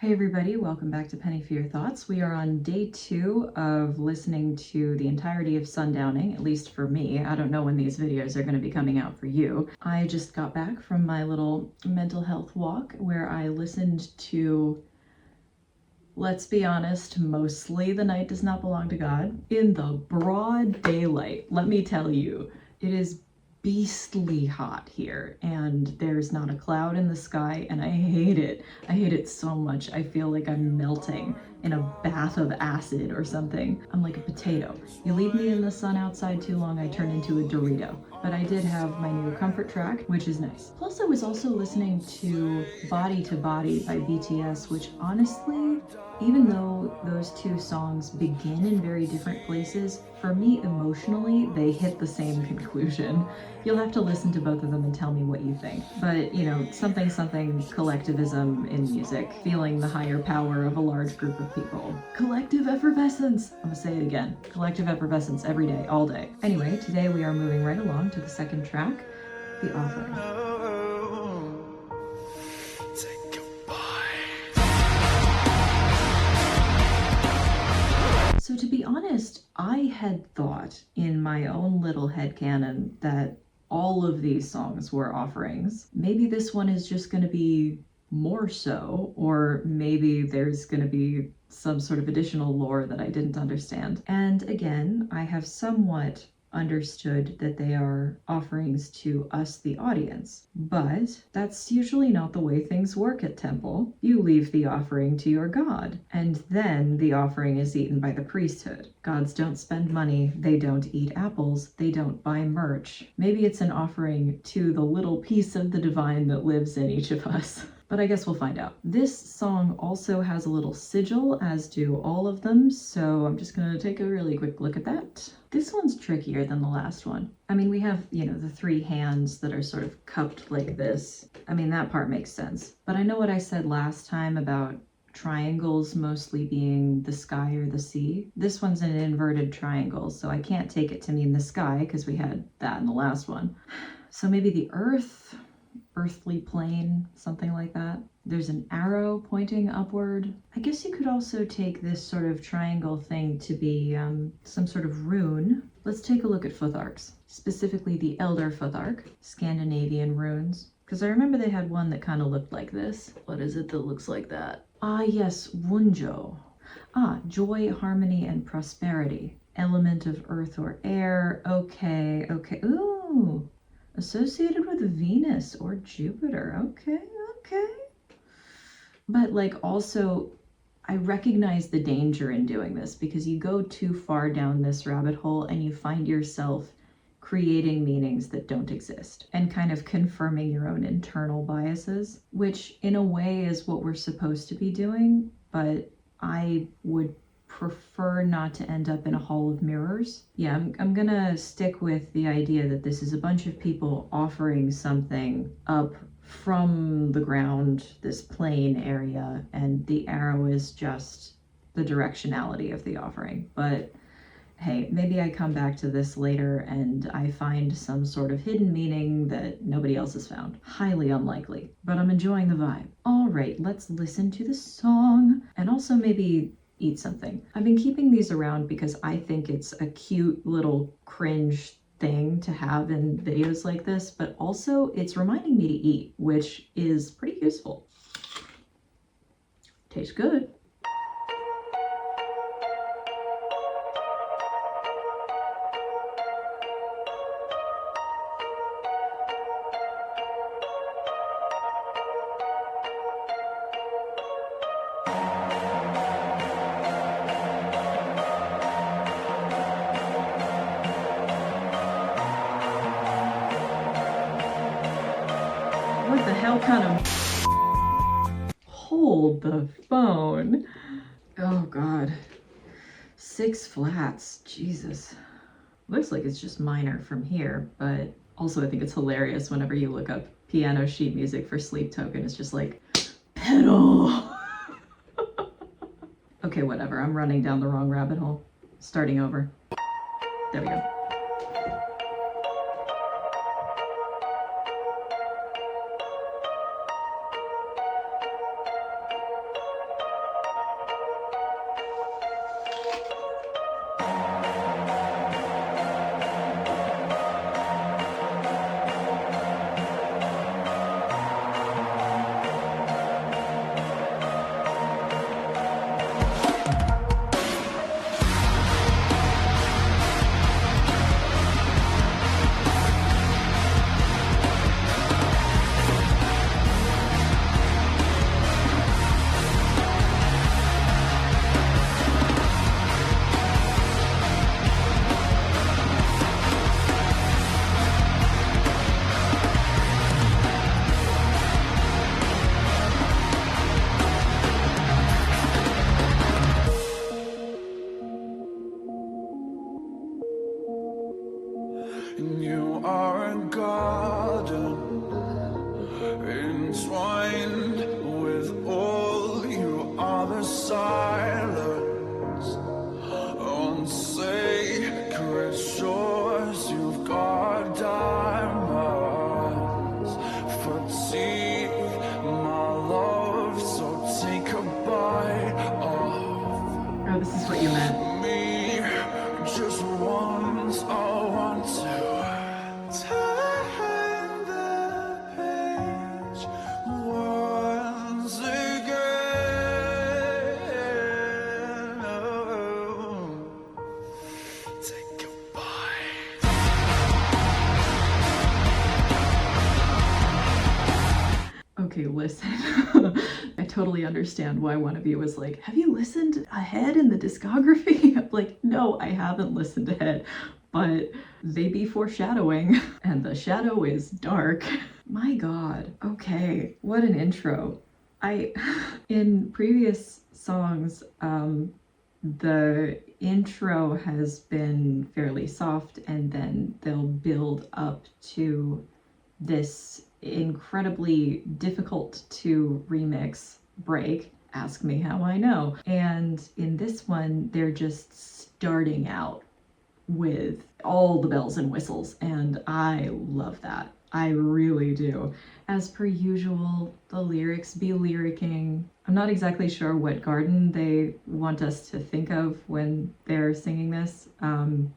Hey everybody, welcome back to Penny for Your Thoughts. We are on day 2 of listening to the entirety of Sundowning, at least for me. I don't know when these videos are going to be coming out for you. I just got back from my little mental health walk where I listened to, let's be honest, mostly The Night Does Not Belong to God in the broad daylight. Let me tell you, it is beastly hot here and there's not a cloud in the sky and I hate it. I hate it so much. I feel like I'm melting in a bath of acid or something. I'm like a potato. You leave me in the sun outside too long, I turn into a Dorito. But I did have my new comfort track, which is nice. Plus I was also listening to Body to Body by BTS, which honestly, even though those two songs begin in very different places, for me emotionally, they hit the same conclusion. You'll have to listen to both of them and tell me what you think. But, you know, something collectivism in music, feeling the higher power of a large group of people. Collective effervescence! I'm gonna say it again. Collective effervescence every day, all day. Anyway, today we are moving right along to the second track, The Offering. So to be honest, I had thought in my own little headcanon that all of these songs were offerings. Maybe this one is just going to be more so, or maybe there's going to be some sort of additional lore that I didn't understand. And again, I have somewhat understood that they are offerings to us, the audience. But that's usually not the way things work at temple. You leave the offering to your god, and then the offering is eaten by the priesthood. Gods don't spend money, they don't eat apples, they don't buy merch. Maybe it's an offering to the little piece of the divine that lives in each of us. But I guess we'll find out. This song also has a little sigil, as do all of them, so I'm just gonna take a really quick look at that. This one's trickier than the last one. I mean, we have, you know, the 3 hands that are sort of cupped like this. I mean, that part makes sense. But I know what I said last time about triangles mostly being the sky or the sea. This one's an inverted triangle, so I can't take it to mean the sky because we had that in the last one. So maybe the earth, earthly plane, something like that. There's an arrow pointing upward. I guess you could also take this sort of triangle thing to be some sort of rune. Let's take a look at Futharks, specifically the Elder Futhark, Scandinavian runes. Because I remember they had one that kind of looked like this. What is it that looks like that? Ah, yes, Wunjo. Ah, joy, harmony, and prosperity. Element of earth or air. Okay. Ooh. Associated with Venus or Jupiter. Okay. But like also, I recognize the danger in doing this because you go too far down this rabbit hole and you find yourself creating meanings that don't exist and kind of confirming your own internal biases, which in a way is what we're supposed to be doing, but I would prefer not to end up in a hall of mirrors. Yeah, I'm gonna stick with the idea that this is a bunch of people offering something up from the ground, this plain area, and the arrow is just the directionality of the offering. But hey, maybe I come back to this later and I find some sort of hidden meaning that nobody else has found. Highly unlikely, but I'm enjoying the vibe. All right, let's listen to the song and also maybe eat something. I've been keeping these around because I think it's a cute little cringe thing to have in videos like this, but also it's reminding me to eat, which is pretty useful. Tastes good. What the hell kind of... Hold the phone. Oh God. 6 flats, Jesus. Looks like it's just minor from here, but also I think it's hilarious whenever you look up piano sheet music for Sleep Token, it's just like, pedal. Okay, whatever, I'm running down the wrong rabbit hole. Starting over. There we go. You are a garden entwined with all. You are the silence on sacred shores. You've got diamonds for teeth, my love. So take a bite of Oh, this is what you meant. me just once. I want to turn the page once again. Oh, take a bite. Okay, listen. I totally understand why one of you was like, have you listened ahead in the discography? I'm like, no, I haven't listened ahead, but they be foreshadowing, and the shadow is dark. My God. Okay, what an intro. In previous songs, the intro has been fairly soft, and then they'll build up to this incredibly difficult to remix break. Ask me how I know. And in this one, they're just starting out with all the bells and whistles, and I love that. I really do. As per usual, the lyrics be lyricking. I'm not exactly sure what garden they want us to think of when they're singing this.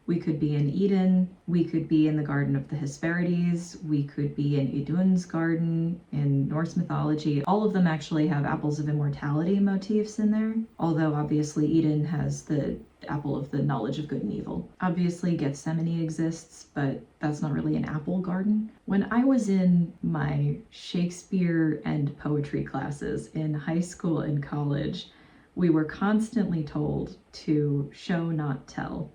We could be in Eden, we could be in the Garden of the Hesperides, we could be in Idun's garden in Norse mythology. All of them actually have apples of immortality motifs in there, although obviously Eden has the apple of the knowledge of good and evil. Obviously Gethsemane exists, but that's not really an apple garden. When I was in my Shakespeare and poetry classes in high school and college, we were constantly told to show, not tell.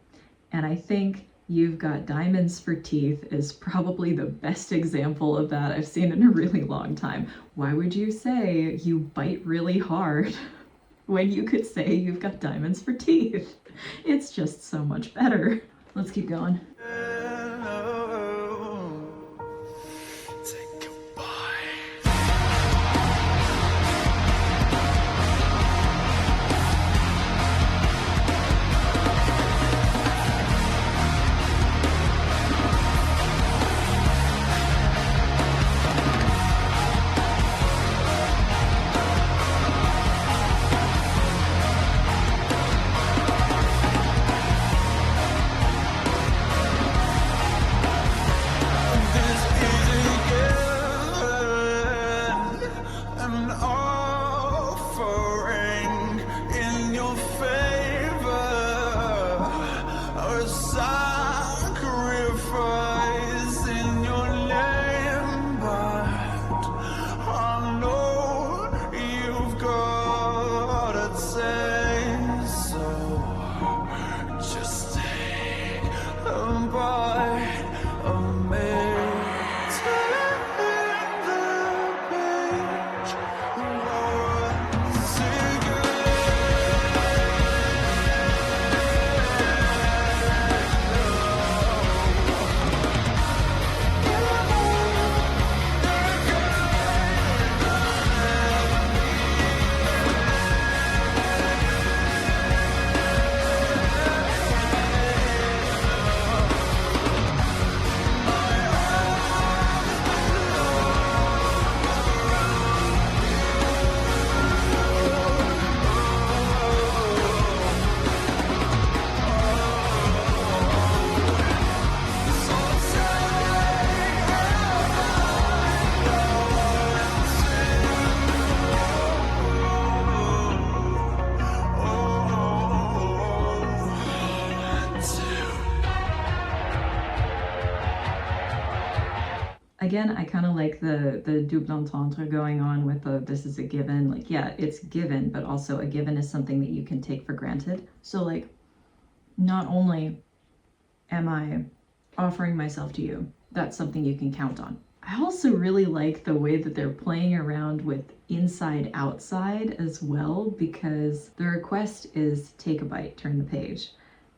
And I think You've Got Diamonds for Teeth is probably the best example of that I've seen in a really long time. Why would you say you bite really hard when you could say you've got diamonds for teeth? It's just so much better. Let's keep going. Take a bite. Again, I kind of like the double entendre going on with the this is a given. Like, yeah, it's given, but also a given is something that you can take for granted. So like, not only am I offering myself to you, that's something you can count on. I also really like the way that they're playing around with inside outside as well, because the request is take a bite, turn the page.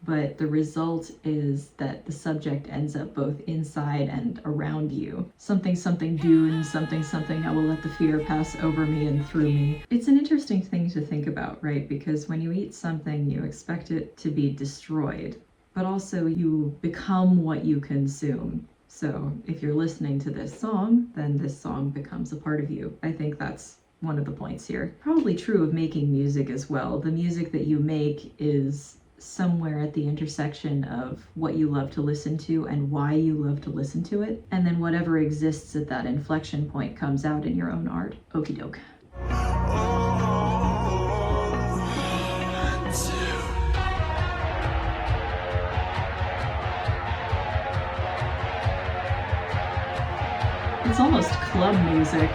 But the result is that the subject ends up both inside and around you. Something, something dune, something, something, I will let the fear pass over me and through me. It's an interesting thing to think about, right? Because when you eat something, you expect it to be destroyed, but also you become what you consume. So if you're listening to this song, then this song becomes a part of you. I think that's one of the points here. Probably true of making music as well. The music that you make is somewhere at the intersection of what you love to listen to and why you love to listen to it. And then whatever exists at that inflection point comes out in your own art. Okie doke. It's almost club music.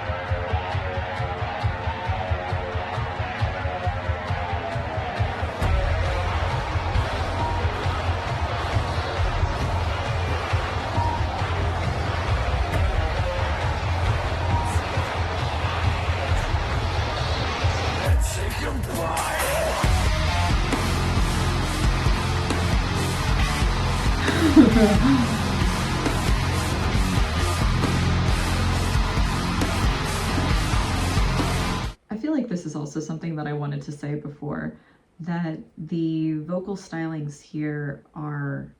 I feel like this is also something that I wanted to say before, that the vocal stylings here are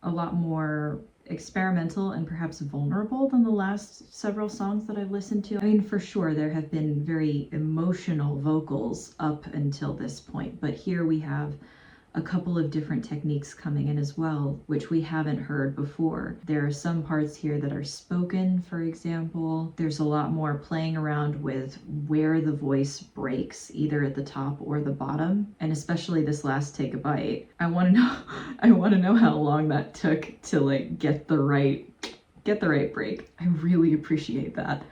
a lot more experimental and perhaps vulnerable than the last several songs that I've listened to. I mean, for sure, there have been very emotional vocals up until this point, but here we have a couple of different techniques coming in as well, which we haven't heard before. There are some parts here that are spoken, for example. There's a lot more playing around with where the voice breaks, either at the top or the bottom. And especially this last take a bite. I want to know how long that took to like get the right break. I really appreciate that.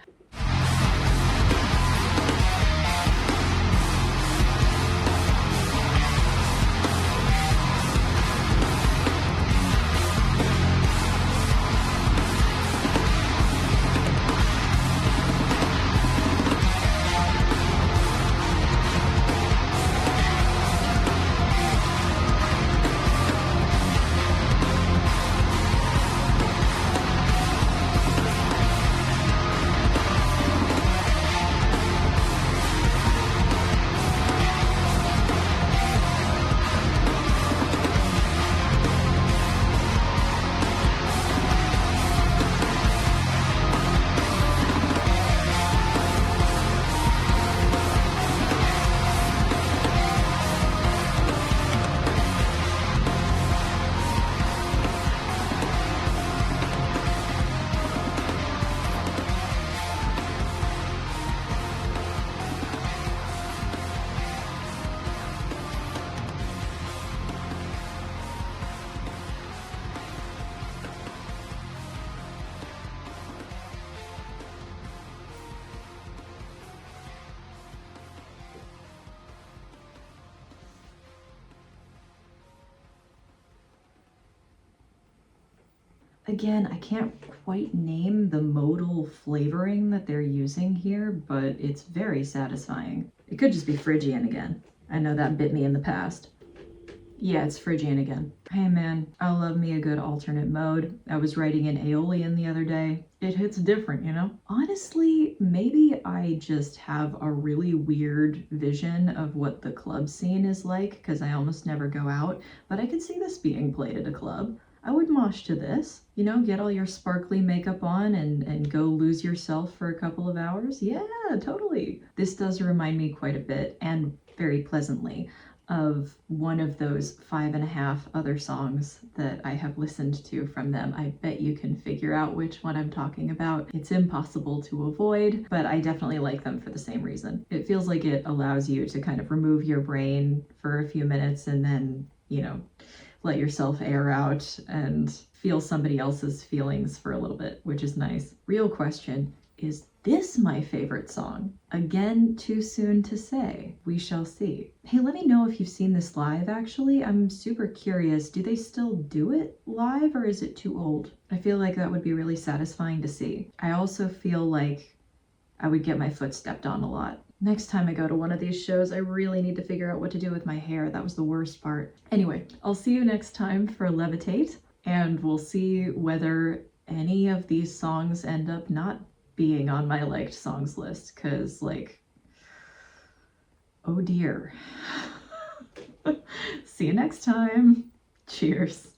Again, I can't quite name the modal flavoring that they're using here, but it's very satisfying. It could just be Phrygian again. I know that bit me in the past. Yeah, it's Phrygian again. Hey man, I love me a good alternate mode. I was writing in Aeolian the other day. It hits different, you know? Honestly, maybe I just have a really weird vision of what the club scene is like, because I almost never go out, but I could see this being played at a club. I would mosh to this, you know, get all your sparkly makeup on and go lose yourself for a couple of hours. Yeah, totally. This does remind me quite a bit, and very pleasantly, of one of those 5.5 other songs that I have listened to from them. I bet you can figure out which one I'm talking about. It's impossible to avoid, but I definitely like them for the same reason. It feels like it allows you to kind of remove your brain for a few minutes and then, you know, let yourself air out and feel somebody else's feelings for a little bit, which is nice. Real question, is this my favorite song? Again, too soon to say. We shall see. Hey, let me know if you've seen this live, actually. I'm super curious. Do they still do it live, or is it too old? I feel like that would be really satisfying to see. I also feel like I would get my foot stepped on a lot. Next time I go to one of these shows, I really need to figure out what to do with my hair. That was the worst part. Anyway, I'll see you next time for Levitate, and we'll see whether any of these songs end up not being on my liked songs list, because, like, oh dear. See you next time. Cheers.